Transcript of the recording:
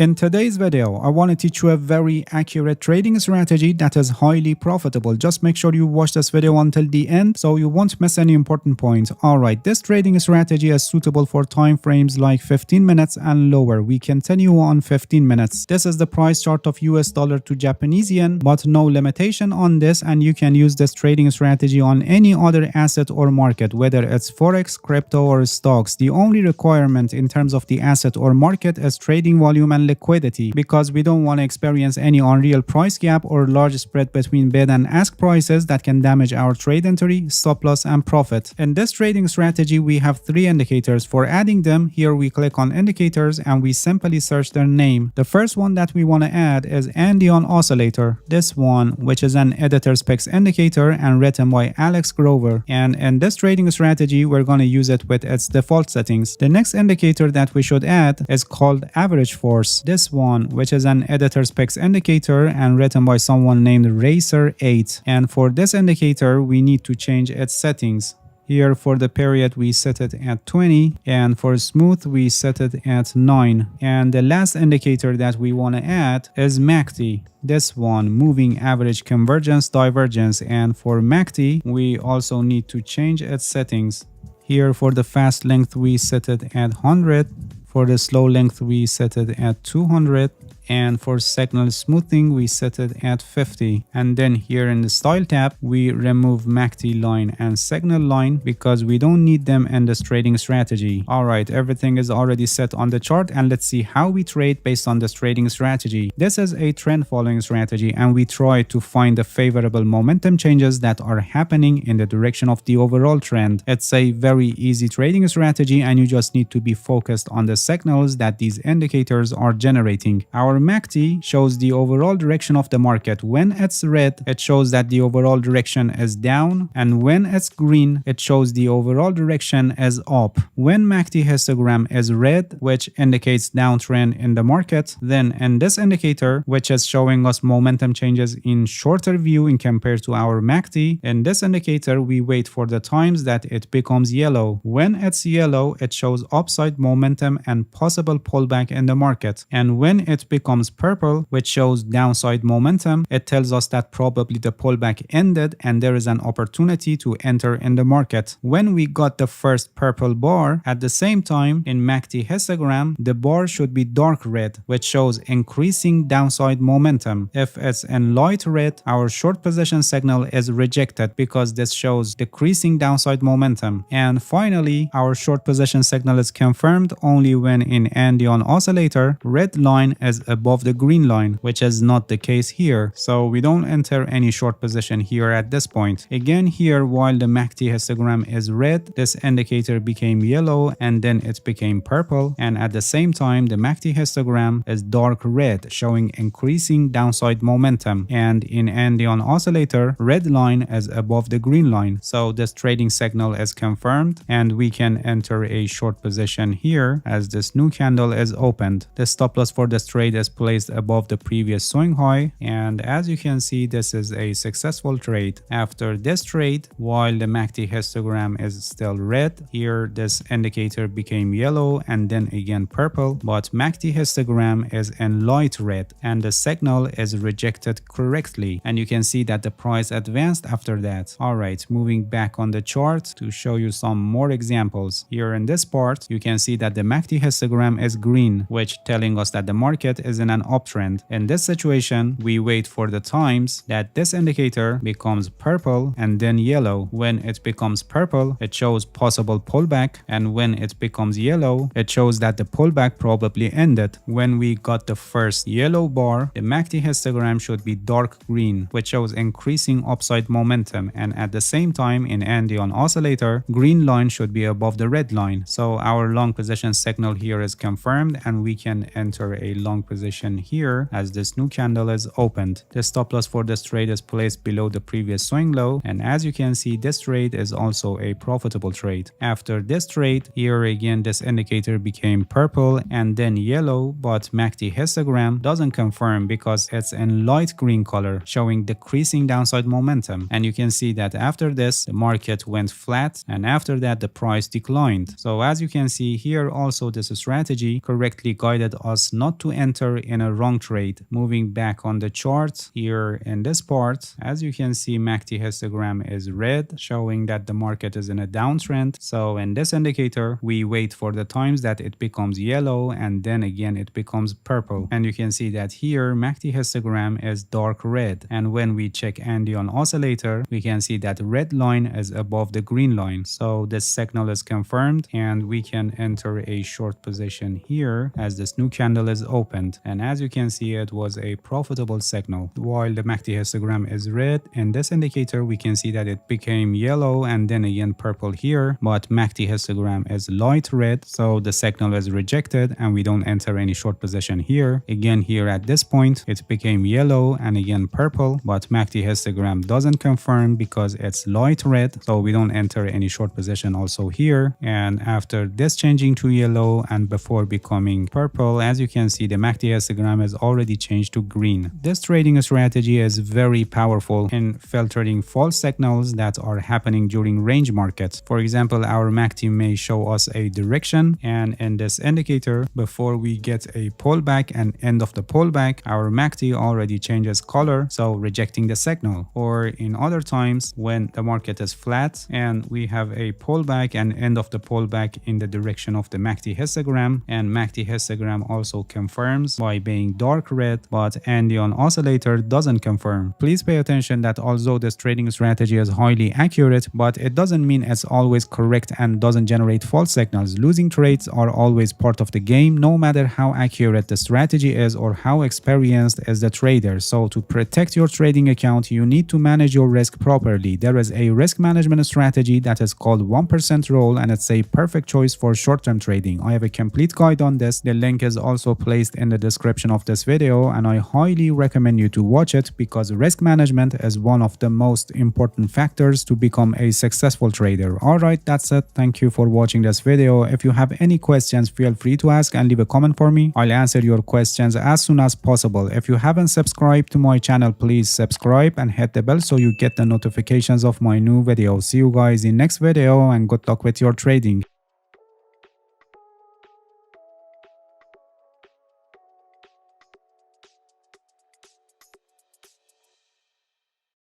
In today's video, I want to teach you a very accurate trading strategy that is highly profitable. Just make sure you watch this video until the end so you won't miss any important points. Alright, this trading strategy is suitable for time frames like 15 minutes and lower. We continue on 15 minutes. This is the price chart of US dollar to Japanese yen, but no limitation on this, and you can use this trading strategy on any other asset or market, whether it's forex, crypto, or stocks. The only requirement in terms of the asset or market is trading volume and liquidity, because we don't want to experience any unreal price gap or large spread between bid and ask prices that can damage our trade entry, stop loss, and profit. In this trading strategy, we have three indicators. For adding them, here we click on indicators and we simply search their name. The first one that we want to add is Andean Oscillator. This one, which is an editor's picks indicator and written by Alex Grover. And in this trading strategy, we're going to use it with its default settings. The next indicator that we should add is called Average Force. This one, which is an editor's picks indicator and written by someone named Racer8. And for this indicator, we need to change its settings. Here for the period we set it at 20, and for smooth we set it at 9. And the last indicator that we want to add is MACD. This one, moving average convergence divergence, and for MACD we also need to change its settings. Here for the fast length we set it at 100, for the slow length we set it at 200, and for signal smoothing we set it at 50. And then here in the style tab we remove MACD line and signal line because we don't need them in this trading strategy. Alright, everything is already set on the chart, and let's see how we trade based on this trading strategy. This is a trend following strategy, and we try to find the favorable momentum changes that are happening in the direction of the overall trend. It's a very easy trading strategy, and you just need to be focused on the signals that these indicators are generating. Our MACD shows the overall direction of the market. When it's red, it shows that the overall direction is down, and when it's green, it shows the overall direction is up. When MACD histogram is red, which indicates downtrend in the market, then in this indicator, which is showing us momentum changes in shorter view in compared to our MACD, in this indicator we wait for the times that it becomes yellow. When it's yellow, it shows upside momentum and possible pullback in the market, and when it becomes purple, which shows downside momentum, it tells us that probably the pullback ended and there is an opportunity to enter in the market. When we got the first purple bar, at the same time in MACD histogram, the bar should be dark red, which shows increasing downside momentum. If it's in light red, our short position signal is rejected because this shows decreasing downside momentum. And finally, our short position signal is confirmed only when in Andean Oscillator, red line is above the green line, which is not the case here. So we don't enter any short position here at this point. Again here, while the MACD histogram is red, this indicator became yellow and then it became purple, and at the same time the MACD histogram is dark red, showing increasing downside momentum, and in Andean Oscillator, red line is above the green line. So this trading signal is confirmed and we can enter a short position here as this new candle is opened. The stop loss for this trade is placed above the previous swing high, and as you can see, this is a successful trade. After this trade, while the MACD histogram is still red, here this indicator became yellow and then again purple, but MACD histogram is in light red and the signal is rejected correctly, and you can see that the price advanced after that. Alright, moving back on the chart to show you some more examples. Here in this part, you can see that the MACD histogram is green, which telling us that the market is in an uptrend. In this situation, we wait for the times that this indicator becomes purple and then yellow. When it becomes purple, it shows possible pullback, and when it becomes yellow, it shows that the pullback probably ended. When we got the first yellow bar, the MACD histogram should be dark green, which shows increasing upside momentum, and at the same time in Andean Oscillator, green line should be above the red line. So our long position signal here is confirmed and we can enter a long position here as this new candle is opened. The stop loss for this trade is placed below the previous swing low, and as you can see, this trade is also a profitable trade. After this trade, here again this indicator became purple and then yellow, but MACD histogram doesn't confirm because it's in light green color, showing decreasing downside momentum, and you can see that after this the market went flat and after that the price declined. So as you can see here, also this strategy correctly guided us not to enter enter in a wrong trade. Moving back on the chart here in this part, as you can see, MACD histogram is red, showing that the market is in a downtrend. So in this indicator, we wait for the times that it becomes yellow and then again it becomes purple. And you can see that here MACD histogram is dark red. And when we check Andean oscillator, we can see that red line is above the green line. So this signal is confirmed and we can enter a short position here as this new candle is opened. And as you can see, it was a profitable signal. While the MACD histogram is red, in this indicator we can see that it became yellow and then again purple here, but MACD histogram is light red, so the signal is rejected and we don't enter any short position here. Again, here at this point it became yellow and again purple, but MACD histogram doesn't confirm because it's light red, so we don't enter any short position also here. And after this changing to yellow and before becoming purple, as you can see, the MACD histogram is already changed to green. This trading strategy is very powerful in filtering false signals that are happening during range markets. For example, our MACD may show us a direction, and in this indicator, before we get a pullback and end of the pullback, our MACD already changes color, so rejecting the signal. Or in other times when the market is flat and we have a pullback and end of the pullback in the direction of the MACD histogram, and MACD histogram also confirms by being dark red, but Andean oscillator doesn't confirm. Please pay attention that although this trading strategy is highly accurate, but it doesn't mean it's always correct and doesn't generate false signals. Losing trades are always part of the game, no matter how accurate the strategy is or how experienced is the trader. So to protect your trading account, you need to manage your risk properly. There is a risk management strategy that is called 1% rule, and it's a perfect choice for short-term trading. I have a complete guide on this. The link is also placed in the description of this video, and I highly recommend you to watch it because risk management is one of the most important factors to become a successful trader. Alright, that's it. Thank you for watching this video. If you have any questions, feel free to ask and leave a comment for me. I'll answer your questions as soon as possible. If you haven't subscribed to my channel, please subscribe and hit the bell so you get the notifications of my new videos. See you guys in next video and good luck with your trading.